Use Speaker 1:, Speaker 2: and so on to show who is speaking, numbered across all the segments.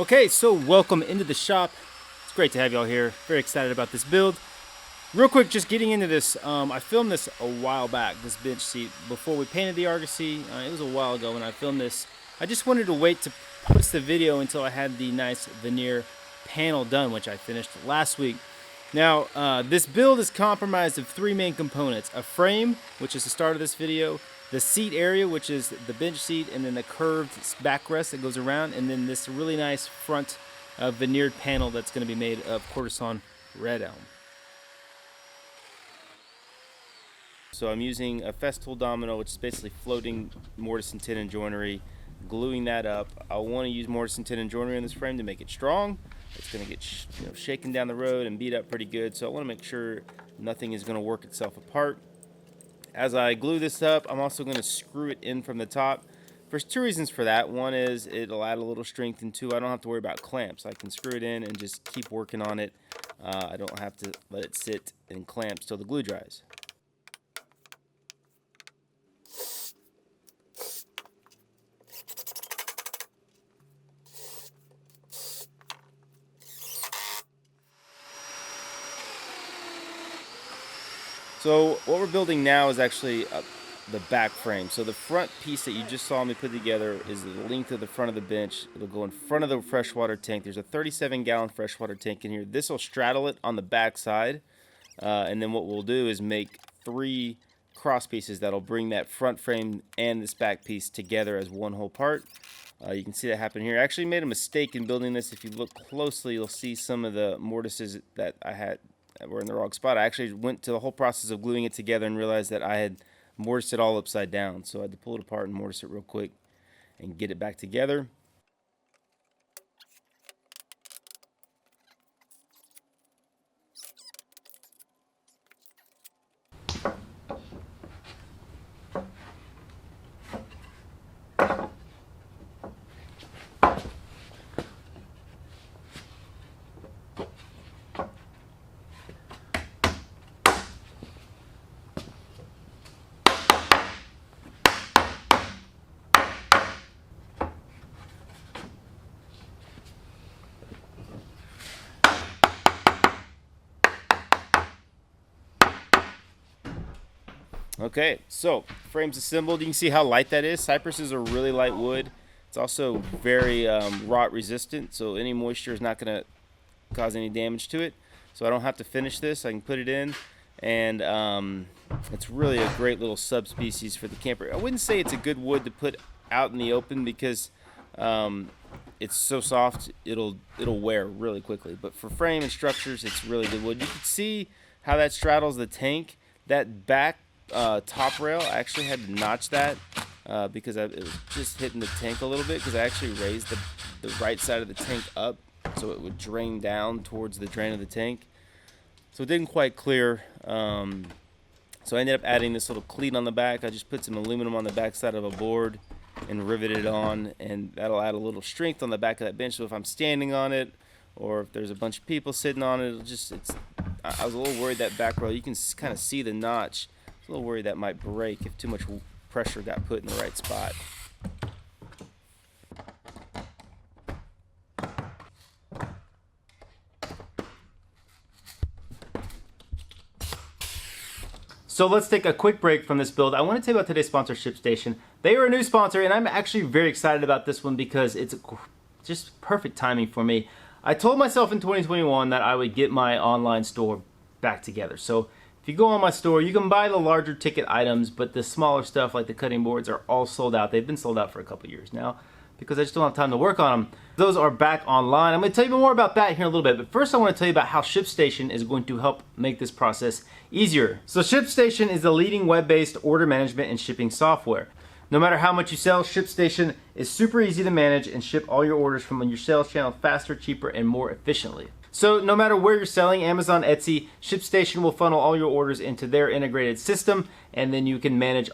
Speaker 1: Okay, so welcome into the shop. It's great to have y'all here. Very excited about this build. Real quick, just getting into this, I filmed this a while back, this bench seat, before we painted the Argosy. It was a while ago when I filmed this. I just wanted to wait to post the video until I had the nice veneer panel done, which I finished last week. Now, this build is comprised of three main components: a frame, which is the start of this video, the seat area, which is the bench seat, and then the curved backrest that goes around, and then this really nice front veneered panel that's going to be made of Cortison red elm. So I'm using a Festool domino, which is basically floating mortise and tenon joinery, gluing that up. I want to use mortise and tenon joinery in this frame to make it strong. It's going to get shaken down the road and beat up pretty good, so I want to make sure nothing is going to work itself apart. As I glue this up, I'm also going to screw it in from the top. There's two reasons for that. One is it'll add a little strength, and two, I don't have to worry about clamps. I can screw it in and just keep working on it. I don't have to let it sit in clamps till the glue dries. So what we're building now is actually the back frame. So the front piece that you just saw me put together is the length of the front of the bench. It'll go in front of the freshwater tank. There's a 37-gallon freshwater tank in here. This will straddle it on the back side. And then what we'll do is make three cross pieces that'll bring that front frame and this back piece together as one whole part. You can see that happen here. I actually made a mistake in building this. If you look closely, you'll see some of the mortises that I had were in the wrong spot. I actually went to the whole process of gluing it together and realized that I had mortised it all upside down. So I had to pull it apart and mortise it real quick and get it back together. Okay, so frame's assembled. You can see how light that is. Cypress is a really light wood. It's also very rot resistant, so any moisture is not going to cause any damage to it. So I don't have to finish this. I can put it in, and it's really a great little subspecies for the camper. I wouldn't say it's a good wood to put out in the open because it's so soft it'll wear really quickly. But for frame and structures, it's really good wood. You can see how that straddles the tank. That back top rail, I actually had to notch that because it was just hitting the tank a little bit, because I actually raised the right side of the tank up so it would drain down towards the drain of the tank. So it didn't quite clear. So I ended up adding this little cleat on the back. I just put some aluminum on the back side of a board and riveted it on, and that'll add a little strength on the back of that bench. So if I'm standing on it, or if there's a bunch of people sitting on it, I was a little worried that back rail, you can kind of see the notch. A little worried that might break if too much pressure got put in the right spot. So let's take a quick break from this build. I want to tell you about today's sponsor, ShipStation. They are a new sponsor, and I'm actually very excited about this one because it's just perfect timing for me. I told myself in 2021 that I would get my online store back together. So if you go on my store, you can buy the larger ticket items, but the smaller stuff like the cutting boards are all sold out. They've been sold out for a couple years now because I just don't have time to work on them. Those are back online. I'm going to tell you more about that here in a little bit, but first I want to tell you about how ShipStation is going to help make this process easier. So ShipStation is the leading web-based order management and shipping software. No matter how much you sell, ShipStation is super easy to manage and ship all your orders from your sales channel faster, cheaper, and more efficiently. So no matter where you're selling, Amazon, Etsy, ShipStation will funnel all your orders into their integrated system, and then you can manage,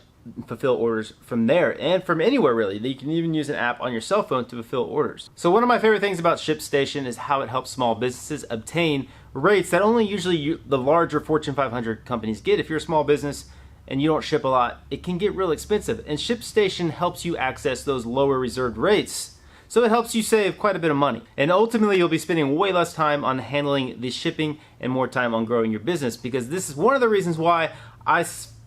Speaker 1: fulfill orders from there and from anywhere really. You can even use an app on your cell phone to fulfill orders. So one of my favorite things about ShipStation is how it helps small businesses obtain rates that only usually the larger Fortune 500 companies get. If you're a small business and you don't ship a lot, it can get real expensive. And ShipStation helps you access those lower reserved rates So it helps you save quite a bit of money. And ultimately, you'll be spending way less time on handling the shipping and more time on growing your business, because this is one of the reasons why I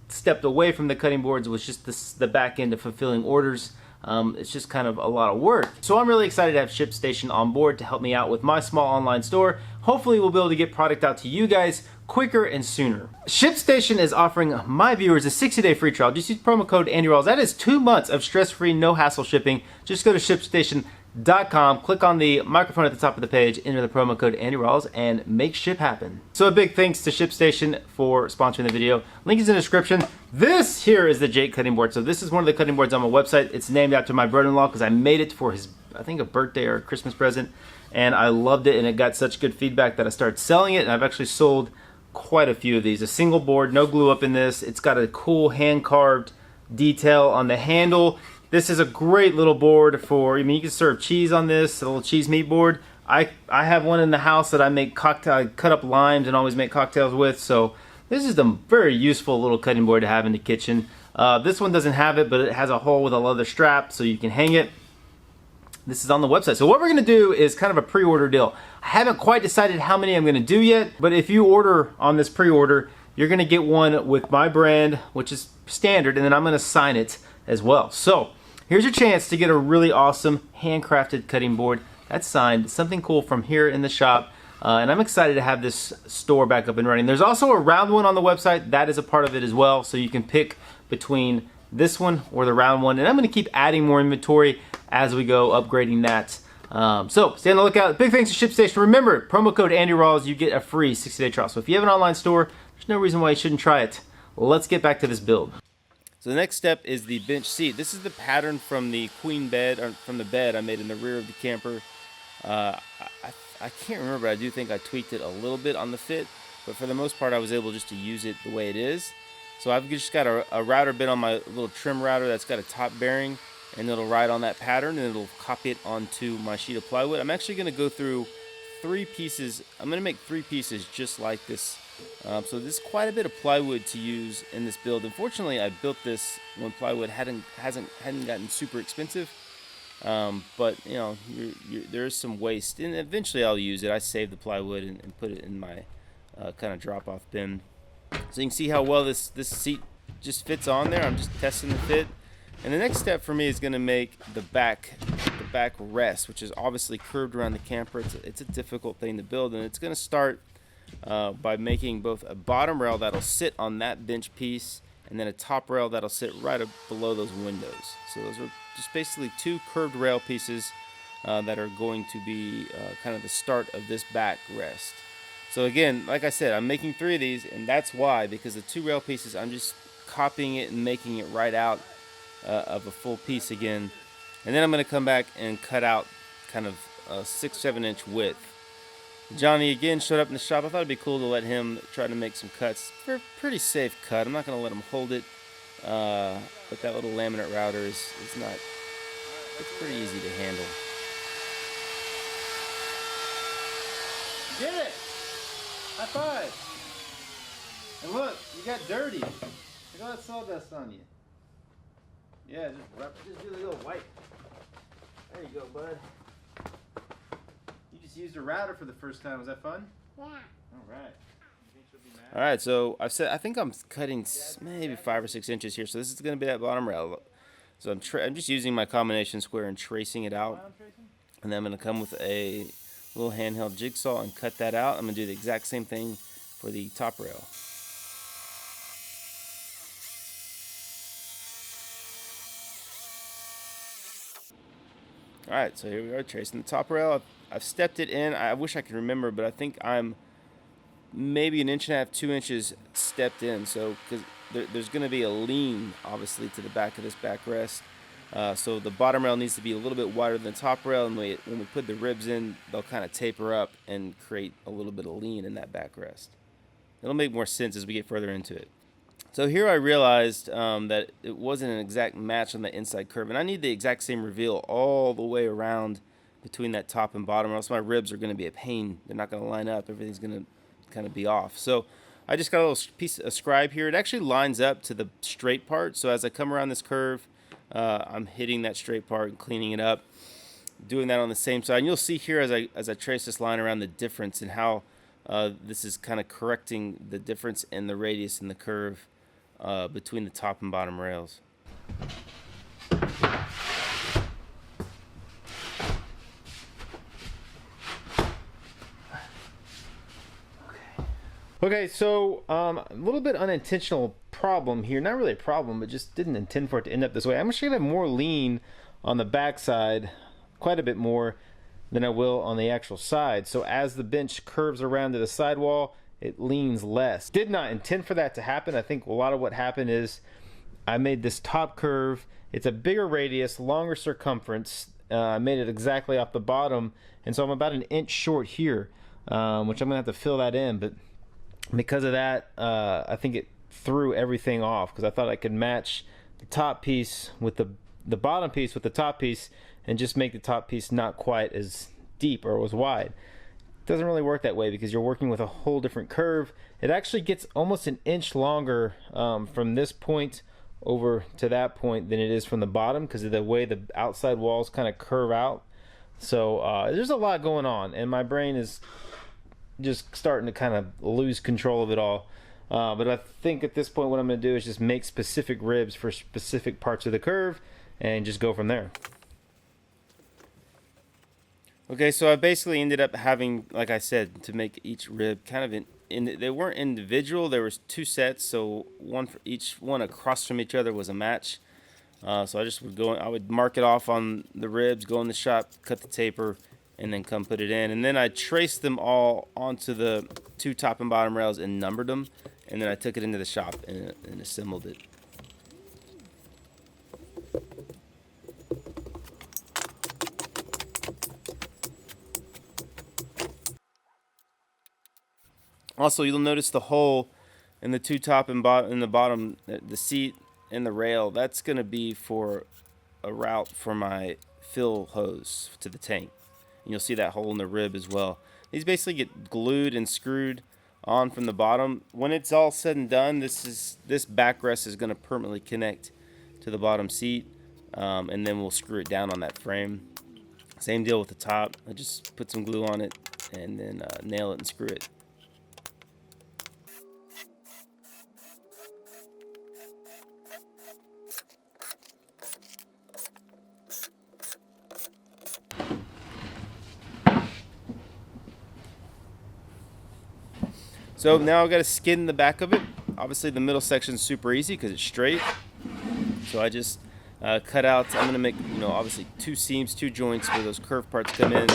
Speaker 1: stepped away from the cutting boards, was just the back end of fulfilling orders. It's just kind of a lot of work. So I'm really excited to have ShipStation on board to help me out with my small online store. Hopefully we'll be able to get product out to you guys quicker and sooner. ShipStation is offering my viewers a 60-day free trial. Just use promo code AndyRawls. That is 2 months of stress-free, no hassle shipping. Just go to ShipStation.com, click on the microphone at the top of the page, enter the promo code AndyRawls, and make ship happen. So a big thanks to ShipStation for sponsoring the video. Link is in the description. This here is the Jake cutting board. So this is one of the cutting boards on my website. It's named after my brother-in-law because I made it for his, I think, a birthday or a Christmas present, and I loved it, and it got such good feedback that I started selling it, and I've actually sold quite a few of these. A single board, no glue up in this. It's got a cool hand-carved detail on the handle. This is a great little board for, I mean, you can serve cheese on this, a little cheese meat board. I have one in the house that I make I cut up limes and always make cocktails with, so this is a very useful little cutting board to have in the kitchen. This one doesn't have it, but it has a hole with a leather strap so you can hang it. This is on the website. So what we're gonna do is kind of a pre-order deal. I haven't quite decided how many I'm gonna do yet, but if you order on this pre-order, you're gonna get one with my brand, which is standard, and then I'm gonna sign it as well. So here's your chance to get a really awesome handcrafted cutting board that's signed, something cool from here in the shop. And I'm excited to have this store back up and running. There's also a round one on the website. That is a part of it as well. So you can pick between this one or the round one. And I'm gonna keep adding more inventory as we go, upgrading that. So stay on the lookout. Big thanks to ShipStation. Remember, promo code AndyRawls, you get a free 60-day trial. So if you have an online store, there's no reason why you shouldn't try it. Let's get back to this build. So the next step is the bench seat. This is the pattern from the queen bed, or from the bed I made in the rear of the camper. I can't remember, but I do think I tweaked it a little bit on the fit, but for the most part I was able just to use it the way it is. So I've just got a router bit on my little trim router that's got a top bearing, and it'll ride on that pattern, and it'll copy it onto my sheet of plywood. I'm actually going to go through 3 pieces. I'm going to make 3 pieces just like this. So there's quite a bit of plywood to use in this build. Unfortunately, I built this when plywood hadn't gotten super expensive. But you know, there is some waste, and eventually I'll use it. I save the plywood and put it in my kind of drop-off bin. So you can see how well this seat just fits on there. I'm just testing the fit. And the next step for me is going to make the back rest, which is obviously curved around the camper. It's a difficult thing to build, and it's going to start by making both a bottom rail that'll sit on that bench piece, and then a top rail that'll sit right up below those windows. So those are just basically 2 curved rail pieces that are going to be kind of the start of this back rest. So again, like I said, I'm making 3 of these, and that's why, because the 2 rail pieces, I'm just copying it and making it right out of a full piece again. And then I'm going to come back and cut out kind of a 6-7 inch width. Johnny again showed up in the shop. I thought it'd be cool to let him try to make some cuts. For a pretty safe cut. I'm not going to let him hold it, but that little laminate router is not, it's pretty easy to handle. Get it! High five! And look, you got dirty. Look all that sawdust on you. Yeah, just do a little wipe. There you go, bud. You just used a router for the first time. Was that fun? Yeah. All right. All right, so I think I'm cutting maybe 5 or 6 inches here. So this is going to be that bottom rail. So I'm just using my combination square and tracing it out. And then I'm going to come with a little handheld jigsaw and cut that out. I'm going to do the exact same thing for the top rail. All right, so here we are tracing the top rail. I've stepped it in. I wish I could remember, but I think I'm maybe 1.5 inches, 2 inches stepped in. So because there's going to be a lean, obviously, to the back of this backrest. So the bottom rail needs to be a little bit wider than the top rail, and when we put the ribs in, they'll kind of taper up and create a little bit of lean in that backrest. It'll make more sense as we get further into it. So here I realized that it wasn't an exact match on the inside curve, and I need the exact same reveal all the way around between that top and bottom, or else my ribs are going to be a pain. They're not going to line up. Everything's going to kind of be off. So I just got a little piece of scribe here. It actually lines up to the straight part, so as I come around this curve, I'm hitting that straight part and cleaning it up. doing that on the same side. And you'll see here as I trace this line around the difference and how this is kind of correcting the difference in the radius and the curve between the top and bottom rails. Okay, so a little bit unintentional problem here. Not really a problem, but just didn't intend for it to end up this way. I'm actually going to have more lean on the backside, quite a bit more than I will on the actual side. So as the bench curves around to the sidewall, it leans less. Did not intend for that to happen. I think a lot of what happened is I made this top curve. It's a bigger radius, longer circumference. I made it exactly off the bottom, and so I'm about an inch short here, which I'm going to have to fill that in. But because of that, I think it threw everything off because I thought I could match the top piece with the bottom piece with the top piece and just make the top piece not quite as deep or as wide. It doesn't really work that way because you're working with a whole different curve. It actually gets almost an inch longer from this point over to that point than it is from the bottom because of the way the outside walls kind of curve out. So there's a lot going on, and my brain is just starting to kind of lose control of it all. But I think at this point what I'm going to do is just make specific ribs for specific parts of the curve and just go from there. Okay, so I basically ended up having, like I said, to make each rib kind of they weren't individual. There was two sets, so one for each one across from each other was a match. So I just would I would mark it off on the ribs, go in the shop, cut the taper, and then come put it in. And then I traced them all onto the two top and bottom rails and numbered them. And then I took it into the shop and assembled it. Also, you'll notice the hole in the two top and in the bottom, the seat and the rail. That's going to be for a route for my fill hose to the tank. And you'll see that hole in the rib as well. These basically get glued and screwed on from the bottom. When it's all said and done, this backrest is going to permanently connect to the bottom seat, and then we'll screw it down on that frame. Same deal with the top. I just put some glue on it and then nail it and screw it. So now I've got to skin the back of it. Obviously the middle section is super easy because it's straight. So I just cut out, I'm going to make, obviously two seams, two joints where those curved parts come in.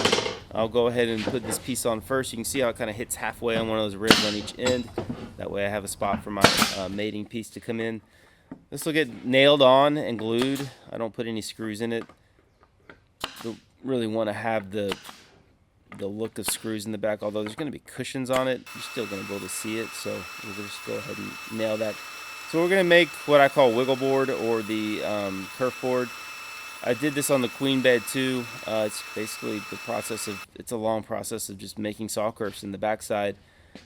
Speaker 1: I'll go ahead and put this piece on first. You can see how it kind of hits halfway on one of those ribs on each end. That way I have a spot for my mating piece to come in. This will get nailed on and glued. I don't put any screws in it. Don't really want to have the look of screws in the back, although there's going to be cushions on it. You're still going to be able to see it, so we'll just go ahead and nail that. So we're going to make what I call wiggle board, or the kerf board. I did this on the queen bed too. It's basically it's a long process of just making saw kerfs in the backside,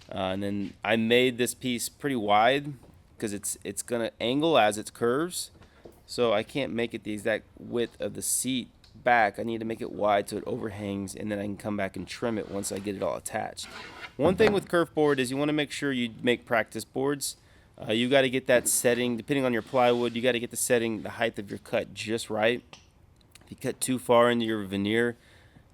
Speaker 1: and then I made this piece pretty wide because it's going to angle as it curves, so I can't make it the exact width of the seat back. I need to make it wide so it overhangs, and then I can come back and trim it once I get it all attached. One thing with kerf board is you want to make sure you make practice boards. You got to get that setting, depending on your plywood, you got to get the setting, the height of your cut just right. If you cut too far into your veneer,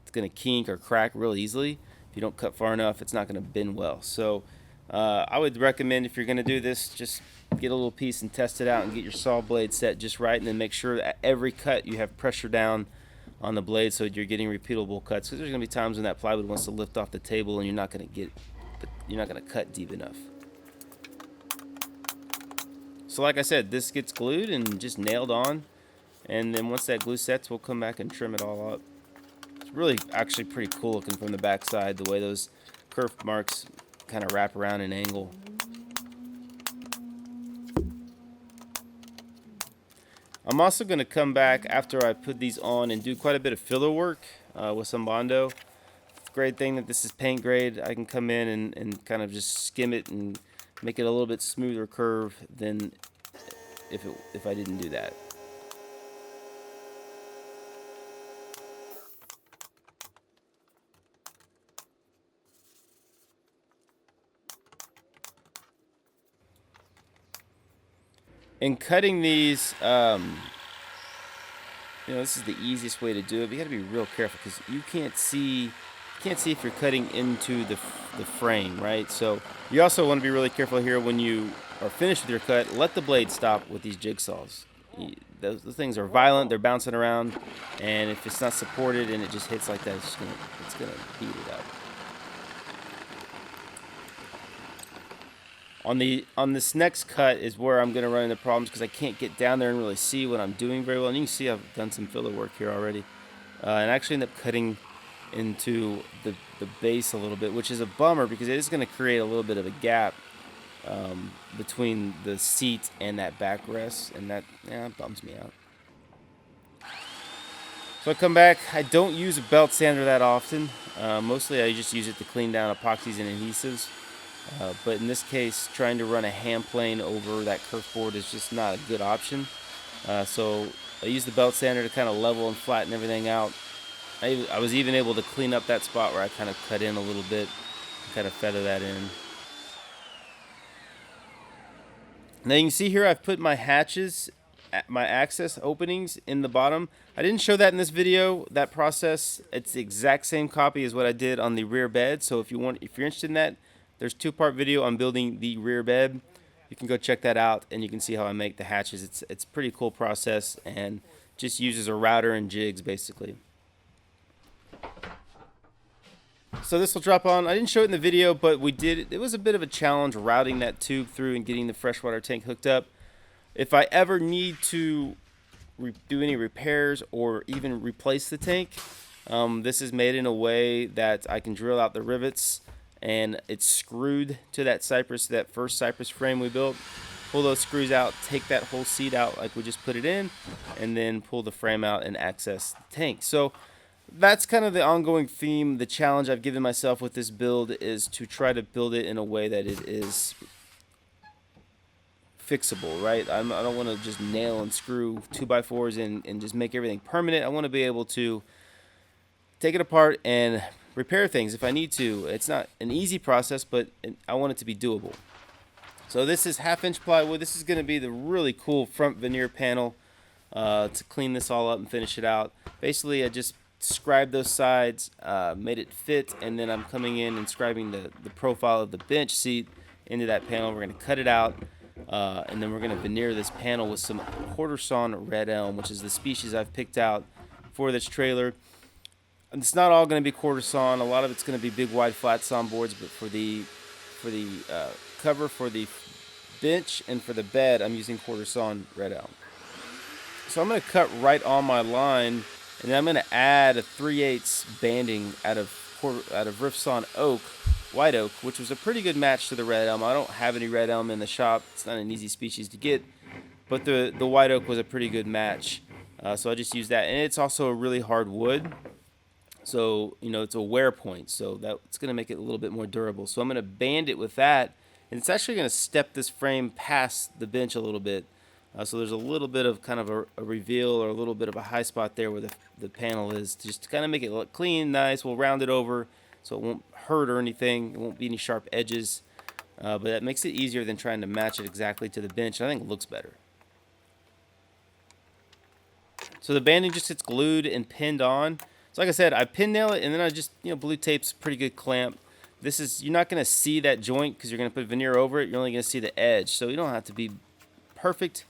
Speaker 1: it's going to kink or crack real easily. If you don't cut far enough, it's not going to bend well. So I would recommend, if you're going to do this, just get a little piece and test it out and get your saw blade set just right, and then make sure that every cut you have pressure down on the blade so you're getting repeatable cuts, because there's going to be times when that plywood wants to lift off the table and you're not going to cut deep enough. So like I said, this gets glued and just nailed on, and then once that glue sets, we'll come back and trim it all up. It's really actually pretty cool looking from the back side, the way those kerf marks kind of wrap around and angle. I'm also going to come back after I put these on and do quite a bit of filler work with some Bondo. It's a great thing that this is paint grade. I can come in and kind of just skim it and make it a little bit smoother curve than if I didn't do that. In cutting these, this is the easiest way to do it. But you got to be real careful because you can't see if you're cutting into the frame, right? So you also want to be really careful here when you are finished with your cut. Let the blade stop with these jigsaws. Those things are violent. They're bouncing around, and if it's not supported and it just hits like that, it's gonna beat it up. On this next cut is where I'm gonna run into problems because I can't get down there and really see what I'm doing very well. And you can see I've done some filler work here already, and I actually end up cutting into the base a little bit, which is a bummer because it is going to create a little bit of a gap between the seat and that backrest, and that bums me out. So I come back. I don't use a belt sander that often. Mostly I just use it to clean down epoxies and adhesives. But in this case, trying to run a hand plane over that kerf board is just not a good option. So I use the belt sander to kind of level and flatten everything out. I was even able to clean up that spot where I kind of cut in a little bit, kind of feather that in. Now you can see here I've put my hatches, my access openings in the bottom. I didn't show that in this video, that process. It's the exact same copy as what I did on the rear bed. So if you're interested in that, there's a two-part video on building the rear bed. You can go check that out and you can see how I make the hatches. It's a pretty cool process and just uses a router and jigs basically. So this will drop on. I didn't show it in the video, but we did. It was a bit of a challenge routing that tube through and getting the freshwater tank hooked up. If I ever need to do any repairs or even replace the tank, this is made in a way that I can drill out the rivets and it's screwed to that first cypress frame we built. Pull those screws out, take that whole seat out like we just put it in, and then pull the frame out and access the tank. So that's kind of the ongoing theme. The challenge I've given myself with this build is to try to build it in a way that it is fixable, right? I don't want to just nail and screw 2x4s and just make everything permanent. I want to be able to take it apart and repair things if I need to. It's not an easy process, but I want it to be doable. So this is 1/2-inch plywood. This is going to be the really cool front veneer panel to clean this all up and finish it out. Basically, I just scribed those sides, made it fit, and then I'm coming in and scribing the profile of the bench seat into that panel. We're going to cut it out, and then we're going to veneer this panel with some quarter sawn red elm, which is the species I've picked out for this trailer. And it's not all going to be quarter sawn. A lot of it's going to be big, wide, flat sawn boards, but for the cover for the bench and for the bed, I'm using quarter sawn red elm. So I'm going to cut right on my line. And then I'm going to add a 3/8 banding out of rift sawn oak, white oak, which was a pretty good match to the red elm. I don't have any red elm in the shop. It's not an easy species to get, but the white oak was a pretty good match. So I just used that, and it's also a really hard wood. So it's a wear point, so that's going to make it a little bit more durable. So I'm going to band it with that, and it's actually going to step this frame past the bench a little bit. So there's a little bit of kind of a reveal or a little bit of a high spot there where the panel is, just to kind of make it look clean, nice. We'll round it over so it won't hurt or anything. It won't be any sharp edges. But that makes it easier than trying to match it exactly to the bench. I think it looks better. So the banding just gets glued and pinned on. So like I said, I pin nail it and then I just, blue tape's a pretty good clamp. You're not going to see that joint because you're going to put veneer over it. You're only going to see the edge. So you don't have to be perfect.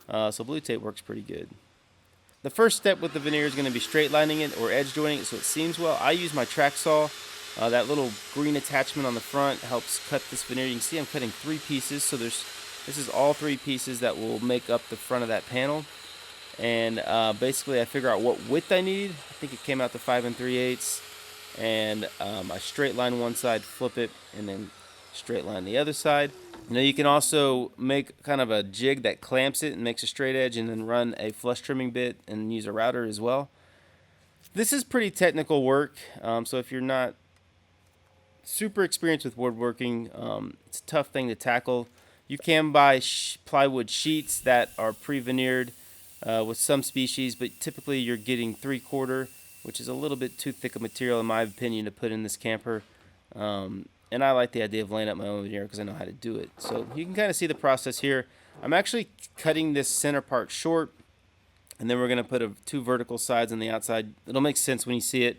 Speaker 1: So blue tape works pretty good. The first step with the veneer is going to be straight lining it or edge joining it so it seams well. I use my track saw. That little green attachment on the front helps cut this veneer. You can see I'm cutting 3 pieces. So this is all 3 pieces that will make up the front of that panel. And basically I figure out what width I need. I think it came out to 5 3/8. And I straight line one side, flip it, and then straight line the other side. You can also make kind of a jig that clamps it and makes a straight edge and then run a flush trimming bit and use a router as well. This is pretty technical work, so if you're not super experienced with woodworking, it's a tough thing to tackle. You can buy plywood sheets that are pre-veneered with some species, but typically you're getting 3/4, which is a little bit too thick a material in my opinion to put in this camper. And I like the idea of laying up my own veneer because I know how to do it. So you can kind of see the process here. I'm actually cutting this center part short, and then we're going to put 2 vertical sides on the outside. It'll make sense when you see it.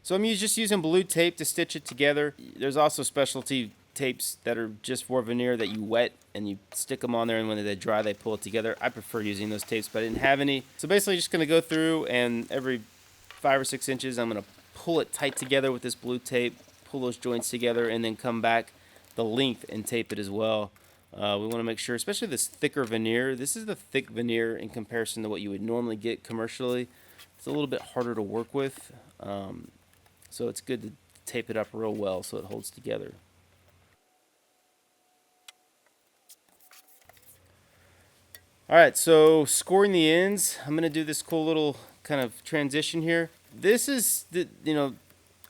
Speaker 1: So I'm just using blue tape to stitch it together. There's also specialty tapes that are just for veneer that you wet and you stick them on there, and when they dry they pull it together. I prefer using those tapes, but I didn't have any. So basically just going to go through, and every 5 or 6 inches I'm going to pull it tight together with this blue tape, pull those joints together, and then come back the length and tape it as well. We want to make sure, especially this thicker veneer, this is the thick veneer in comparison to what you would normally get commercially. It's a little bit harder to work with, so it's good to tape it up real well so it holds together. Alright, so scoring the ends, I'm going to do this cool little kind of transition here. This is,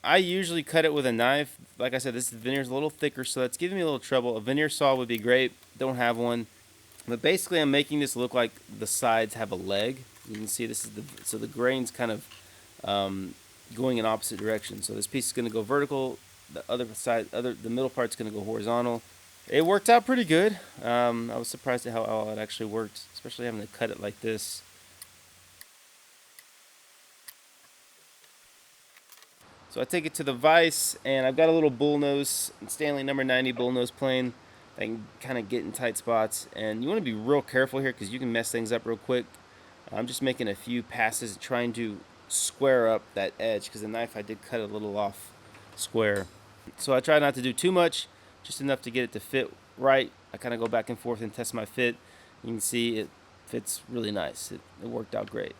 Speaker 1: I usually cut it with a knife. Like I said, this veneer is a little thicker, so that's giving me a little trouble. A veneer saw would be great. Don't have one. But basically, I'm making this look like the sides have a leg. You can see this is so the grain's kind of going in opposite directions. So this piece is going to go vertical. The other side, the middle part's going to go horizontal. It worked out pretty good. I was surprised at how well it actually worked, especially having to cut it like this. So I take it to the vise, and I've got a little bullnose, Stanley number 90 bullnose plane that can kind of get in tight spots. And you want to be real careful here because you can mess things up real quick. I'm just making a few passes trying to square up that edge because the knife I did cut a little off square. So I try not to do too much, just enough to get it to fit right. I kind of go back and forth and test my fit. You can see it fits really nice. It worked out great.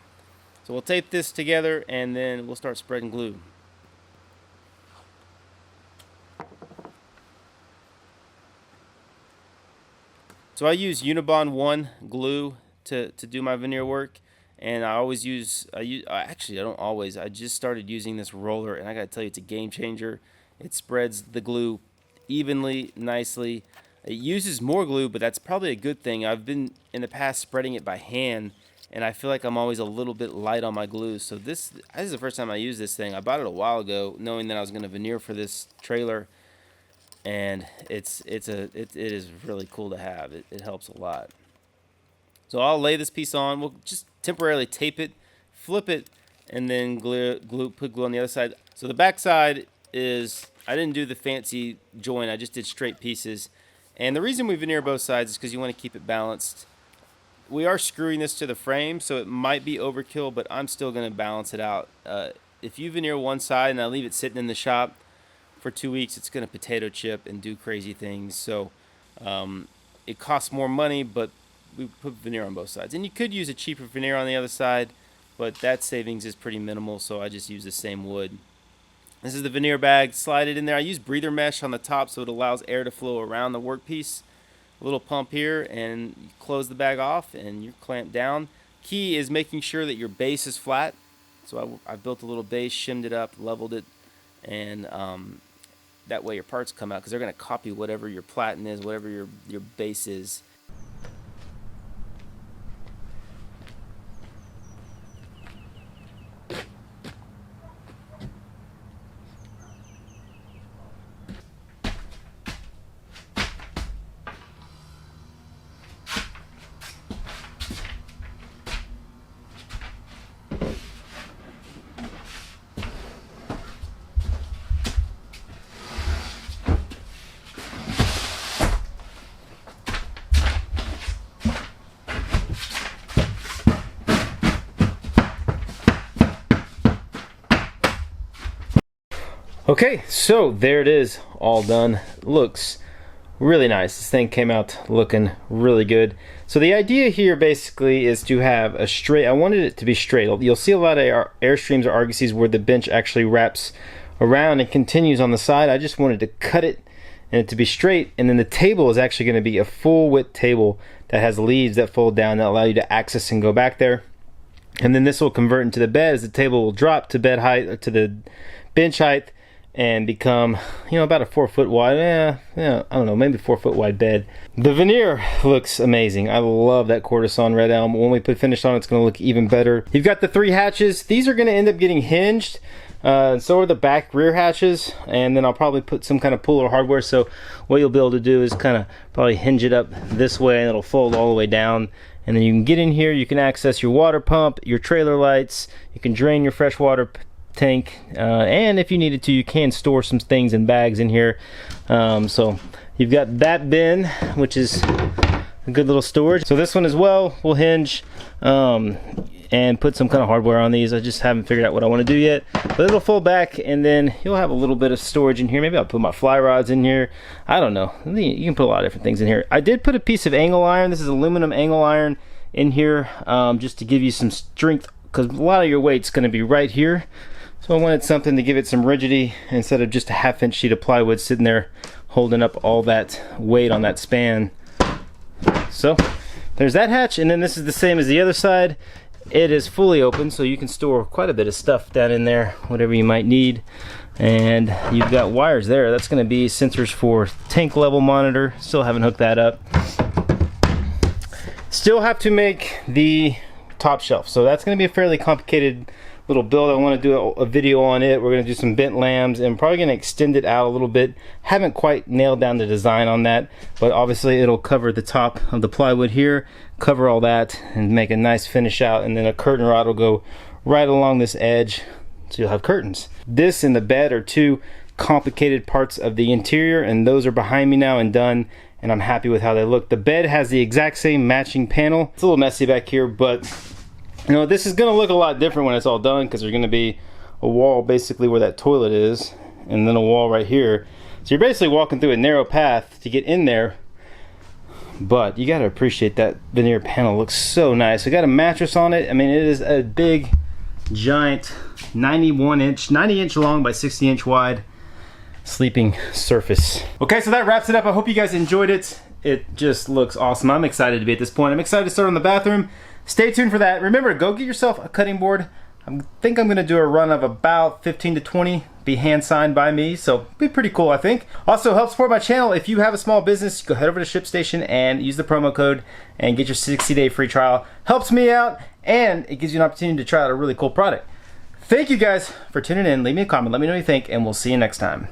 Speaker 1: So we'll tape this together, and then we'll start spreading glue. So I use Unibond 1 glue to do my veneer work, and I don't always. I just started using this roller, and I gotta tell you, it's a game changer. It spreads the glue evenly, nicely. It uses more glue, but that's probably a good thing. I've been in the past spreading it by hand, and I feel like I'm always a little bit light on my glue. So this is the first time I use this thing. I bought it a while ago, knowing that I was gonna veneer for this trailer. And it is really cool to have. It helps a lot. So I'll lay this piece on. We'll just temporarily tape it, flip it, and then put glue on the other side. So the back side is, I didn't do the fancy joint. I just did straight pieces. And the reason we veneer both sides is because you want to keep it balanced. We are screwing this to the frame, so it might be overkill, but I'm still going to balance it out. If you veneer one side and I leave it sitting in the shop for 2 weeks, it's going to potato chip and do crazy things. So it costs more money, but we put veneer on both sides. And you could use a cheaper veneer on the other side, but that savings is pretty minimal, so I just use the same wood. This is the veneer bag. Slide it in there. I use breather mesh on the top so it allows air to flow around the workpiece. A little pump here, and you close the bag off and you clamp down. Key is making sure that your base is flat. So I built a little base, shimmed it up, leveled it, and that way your parts come out, because they're going to copy whatever your platen is, whatever your base is. Okay, so there it is, all done. Looks really nice. This thing came out looking really good. So the idea here basically is to have a straight, I wanted it to be straight. You'll see a lot of Airstreams or Argosys where the bench actually wraps around and continues on the side. I just wanted to cut it and it to be straight, and then the table is actually going to be a full width table that has leaves that fold down that allow you to access and go back there. And then this will convert into the bed as the table will drop to bed height, or to the bench height, and become, about a 4 foot wide, I don't know, maybe 4 foot wide bed. The veneer looks amazing. I love that Cortison red elm. When we put finish on, it's going to look even better. You've got the 3 hatches. These are going to end up getting hinged. So are the back rear hatches, and then I'll probably put some kind of puller hardware. So what you'll be able to do is kind of probably hinge it up this way, and it'll fold all the way down. And then you can get in here, you can access your water pump, your trailer lights, you can drain your freshwater tank, and if you needed to, you can store some things in bags in here. So you've got that bin, which is a good little storage. So this one as well will hinge, and put some kind of hardware on these. I just haven't figured out what I want to do yet, but it'll fold back, and then you'll have a little bit of storage in here. Maybe I'll put my fly rods in here. I don't know. You can put a lot of different things in here. I did put a piece of angle iron. This is aluminum angle iron in here, just to give you some strength, because a lot of your weight's going to be right here. So I wanted something to give it some rigidity instead of just a 1/2 inch sheet of plywood sitting there holding up all that weight on that span. So there's that hatch, and then this is the same as the other side. It is fully open, so you can store quite a bit of stuff down in there, whatever you might need. And you've got wires there. That's going to be sensors for tank level monitor. Still haven't hooked that up. Still have to make the top shelf, so that's going to be a fairly complicated little build. I want to do a video on it. We're going to do some bent lambs, and probably going to extend it out a little bit. Haven't quite nailed down the design on that, but obviously it'll cover the top of the plywood here, cover all that, and make a nice finish out, and then a curtain rod will go right along this edge, so you'll have curtains. This and the bed are two complicated parts of the interior, and those are behind me now and done, and I'm happy with how they look. The bed has the exact same matching panel. It's a little messy back here, but you know, this is going to look a lot different when it's all done, because there's going to be a wall basically where that toilet is, and then a wall right here. So you're basically walking through a narrow path to get in there, but you got to appreciate that veneer panel. Looks so nice. We got a mattress on it. I mean, it is a big, giant 90 inch long by 60 inch wide sleeping surface. Okay, so that wraps it up. I hope you guys enjoyed it. It just looks awesome. I'm excited to be at this point. I'm excited to start on the bathroom. Stay tuned for that. Remember, go get yourself a cutting board. I think I'm going to do a run of about 15 to 20, be hand signed by me, so be pretty cool, I think. Also, help support my channel. If you have a small business, go head over to ShipStation and use the promo code and get your 60-day free trial. Helps me out, and it gives you an opportunity to try out a really cool product. Thank you guys for tuning in. Leave me a comment, let me know what you think, and we'll see you next time.